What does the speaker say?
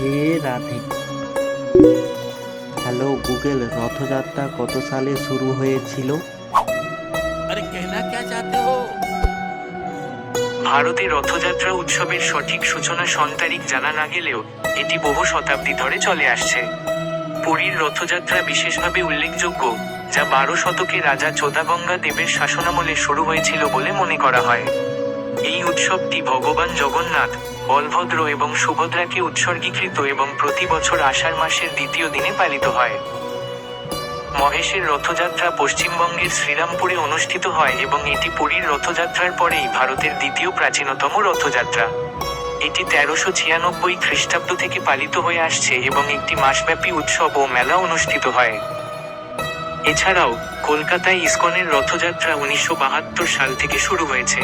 Radhe Radhe. Hello Google, Rathyatra কত সালে শুরু হয়েছিল? अरे कहना क्या चाहते हो। ভারতে রথযাত্রা উৎসবের সঠিক সূচনা সন তারিখ জানা না গেলেও এটি বহু শতাব্দী ধরে চলে আসছে। পুরীর রথযাত্রা বিশেষভাবে উল্লেখযোগ্য, যা 12 শতকে রাজা চোদাগঙ্গা দেবের শাসনামলে শুরু হয়েছিল বলে মনে করা হয়। এই উৎসবটি ভগবান জগন্নাথ, বলভদ্র এবং সুভদ্রাকে উৎসর্গীকৃত এবং প্রতি বছর আষাঢ় মাসের দ্বিতীয় দিনে পালিত হয়। মহেশের রথযাত্রা পশ্চিমবঙ্গের শ্রীরামপুরে অনুষ্ঠিত হয় এবং এটি পুরীর রথযাত্রার পরেই ভারতের দ্বিতীয় প্রাচীনতম রথযাত্রা। এটি 1396 খ্রিস্টাব্দ থেকে পালিত হয়ে আসছে এবং একটি মাসব্যাপী উৎসব ও মেলা অনুষ্ঠিত হয়। এছাড়াও কলকাতায় ইসকনের রথযাত্রা 1972 সাল থেকে শুরু হয়েছে।